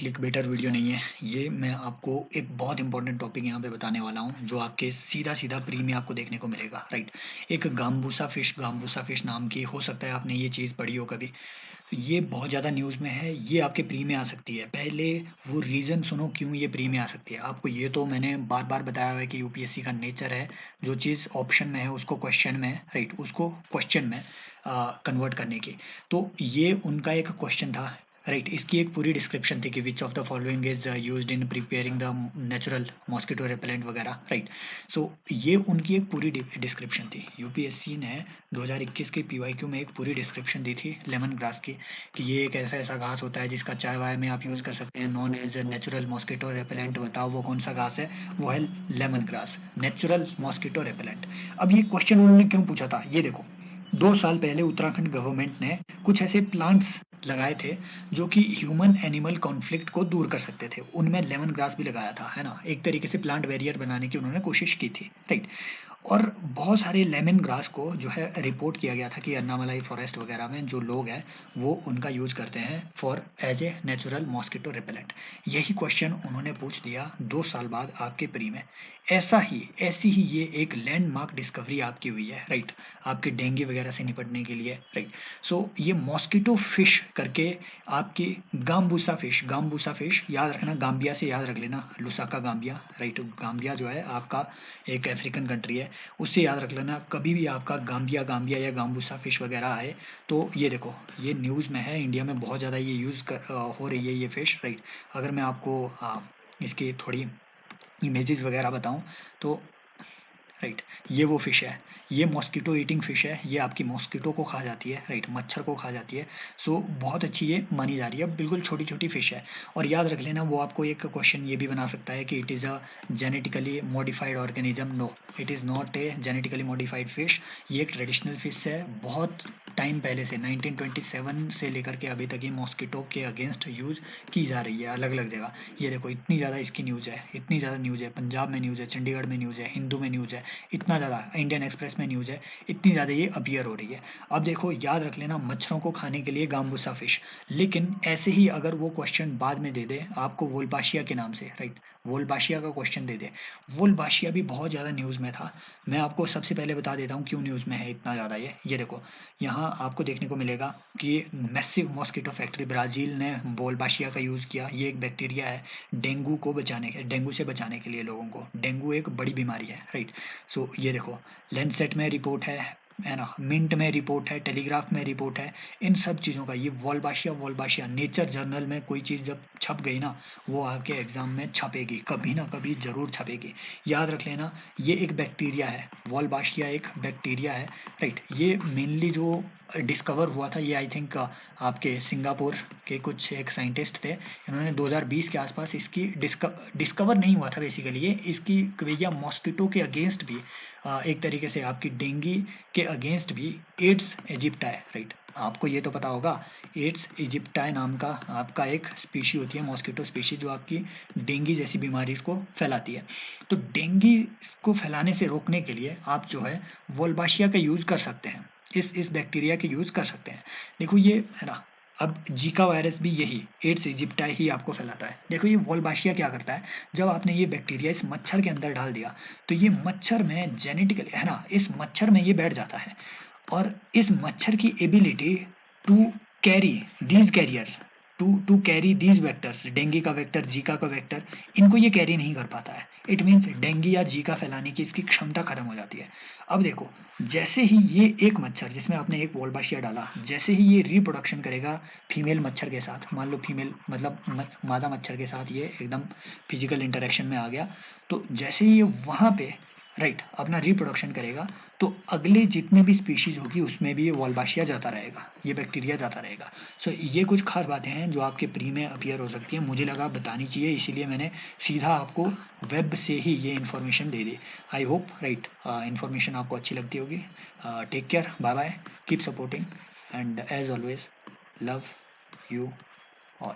Click better video नहीं है। ये मैं आपको एक बहुत इंपॉर्टेंट टॉपिक यहाँ पे बताने वाला हूँ, जो आपके सीधा-सीधा प्री में आपको देखने को मिलेगा, राइट? एक गाम्बूसा फिश नाम की हो सकता है आपने ये चीज़ पढ़ी हो कभी। तो ये बहुत ज़्यादा न्यूज़ में है, ये आपके प्री में आ सकती है। पहले वो रीज़न सुनो क्यों ये प्री में आ सकती है। आपको ये तो मैंने बार-बार बताया हुआ है कि यूपीएससी का नेचर है, जो चीज़ ऑप्शन में है उसको क्वेश्चन में, राइट? उसको क्वेश्चन में कन्वर्ट करने की। तो ये उनका एक क्वेश्चन था, राइट? इसकी एक पूरी डिस्क्रिप्शन थी कि which of the following is used in preparing the natural mosquito repellent वगैरह, राइट? सो ये उनकी एक पूरी डिस्क्रिप्शन थी। यूपीएससी ने 2021 के पीवाईक्यू में एक पूरी डिस्क्रिप्शन दी थी लेमन ग्रास की, कि ये एक ऐसा-ऐसा घास होता है जिसका चाय-वाय में आप यूज़ कर सकते हैं, non as a natural mosquito repellent. बताओ वो कौन-सा घास है? वो है lemon grass, natural mosquito repellent. अब ये क्वेश्चन उन्होंने क्यों पूछा था? ये देखो, 2 साल पहले उत्तराखंड गवर्नमेंट ने कुछ ऐसे प्लांट्स लगाए थे जो कि ह्यूमन एनिमल कॉन्फ्लिक्ट को दूर कर सकते थे। उनमें लेमन ग्रास भी लगाया था, है ना? एक तरीके से प्लांट बैरियर बनाने की उन्होंने कोशिश की थी, राइट? और बहुत सारे लेमन ग्रास को जो है रिपोर्ट किया गया था कि अन्नामलाई फॉरेस्ट वगैरह में जो लोग हैं, वो उनका यूज़ करते हैं for as a natural mosquito repellent. यही क्वेश्चन उन्होंने पूछ दिया 2 साल बाद आपके प्री में। ऐसी ही ये एक लैंडमार्क डिस्कवरी आपकी हुई है, राइट? आपके डेंगू वगैरह से निपटने के लिए, राइट? सो ये मॉस्किटो फिश करके आपकी गाम्बूसा फिश याद रखना, गाम्बिया से याद रख लेना, लुसाका गाम्बिया, राइट? गाम्बिया जो है आपका एक अफ्रीकन कंट्री है, उससे याद रख लेना। कभी भी आपका गाम्बिया गाम्बिया या गाम्बूसा फिश वगैरह आए, तो ये देखो, ये न्यूज़ में है, इंडिया में बहुत ज़्यादा ये हो रही है ये फिश, राइट? अगर मैं आपको इसकी थोड़ी इमेजेस वगैरह बताऊँ, तो राइट, ये वो फिश है, ये मॉस्किटो ईटिंग फिश है, ये आपकी मॉस्किटो को खा जाती है, राइट? मच्छर को खा जाती है। सो बहुत अच्छी ये मानी जा रही है, बिल्कुल छोटी-छोटी फिश है। और याद रख लेना, वो आपको एक क्वेश्चन ये भी बना सकता है कि it is a genetically modified organism. No, it is not a genetically modified fish. ये एक ट्रेडिशनल फिश है, बहुत टाइम पहले से 1927 से लेकर के अभी तक ये मॉस्किटो के अगेंस्ट यूज़ की जा रही है अलग-अलग जगह। ये देखो, इतनी ज़्यादा इसकी न्यूज़ है, इतनी ज़्यादा न्यूज़ है, पंजाब में न्यूज़ है, चंडीगढ़ में न्यूज़ है, हिंदू में न्यूज़ है, इतना ज़्यादा इंडियन एक्सप्रेस में न्यूज़ है, इतनी ज़्यादा ये अपीयर हो रही है। अब देखो, याद रख लेना, मच्छरों को खाने के लिए गाम्बूसा फिश। लेकिन ऐसे ही अगर वो क्वेश्चन बाद में दे दे आपको वोल्पाशिया के नाम से, राइट? वोल्पाशिया का क्वेश्चन दे दे। वोल्पाशिया भी बहुत ज़्यादा न्यूज़ में था। मैं आपको सबसे पहले बता देता हूँ क्यों न्यूज़ में है इतना ज़्यादा ये। ये देखो, यहाँ आपको देखने को मिलेगा कि मैसिव मॉस्किटो फैक्ट्री ब्राज़ील ने वोल्पाशिया का यूज़ किया। ये एक बैक्टीरिया है, डेंगू से बचाने के लिए लोगों को। डेंगू एक बड़ी बीमारी है, राइट? सो ये देखो, लैंसेट में रिपोर्ट है ना? मिंट में रिपोर्ट है, टेलीग्राफ में रिपोर्ट है। इन सब चीज़ों का ये वोल्पाशिया नेचर जर्नल में कोई चीज़ जब छप गई ना, वो आपके एग्ज़ाम में छपेगी, कभी ना कभी ज़रूर छपेगी। याद रख लेना, ये एक बैक्टीरिया है, वोल्पाशिया एक बैक्टीरिया है, राइट? ये मेनली जो डिस्कवर हुआ था, ये आई थिंक आपके सिंगापुर के कुछ एक साइंटिस्ट थे। इन्होंने 2020 के आसपास इसकी डिस्कवर नहीं हुआ था बेसिकली ये, इसकी कवैया मॉस्किटो के अगेंस्ट भी एक तरीके से आपकी डेंगू के अगेंस्ट भी एड्स इजिप्टाई, राइट? आपको ये तो पता होगा, एड्स इजिप्टाई नाम का आपका एक स्पीशी होती है, मॉस्किटो स्पीशी, जो आपकी डेंगू जैसी बीमारी को फैलाती है। तो डेंगू को फैलाने से रोकने के लिए आप जो है वोल्बाशिया का यूज़ कर सकते हैं, इस बैक्टीरिया के यूज़ कर सकते हैं। देखो ये है ना, अब जीका वायरस भी यही एड्स इजिप्टाई ही आपको फैलाता है। देखो ये वोल्बाशिया क्या करता है, जब आपने ये बैक्टीरिया इस मच्छर के अंदर डाल दिया, तो ये मच्छर में जेनेटिकली, है ना, इस मच्छर में ये बैठ जाता है। और इस मच्छर की ability to carry these carriers, to carry these vectors, dengue का वेक्टर, जीका का वेक्टर, इनको ये कैरी नहीं कर पाता है। इट मीन्स डेंगू या जीका फैलाने की इसकी क्षमता खत्म हो जाती है। अब देखो, जैसे ही ये एक मच्छर जिसमें आपने एक वोल्बाशिया डाला, जैसे ही ये रिप्रोडक्शन करेगा फीमेल मच्छर के साथ, मान लो फीमेल मतलब मादा मच्छर के साथ ये एकदम फिजिकल इंटरेक्शन में आ गया, तो जैसे ही ये वहाँ पे, राइट, अपना रिप्रोडक्शन करेगा, तो अगले जितने भी स्पीशीज होगी उसमें भी ये वॉल्बाशिया जाता रहेगा, ये बैक्टीरिया जाता रहेगा। सो ये कुछ खास बातें हैं जो आपके प्री में अपीयर हो सकती है, मुझे लगा बतानी चाहिए, इसीलिए मैंने सीधा आपको वेब से ही ये इन्फॉर्मेशन दे दी। आई होप, राइट, इन्फॉर्मेशन आपको अच्छी लगती होगी। Take care, bye bye, keep supporting, and as always, love you all.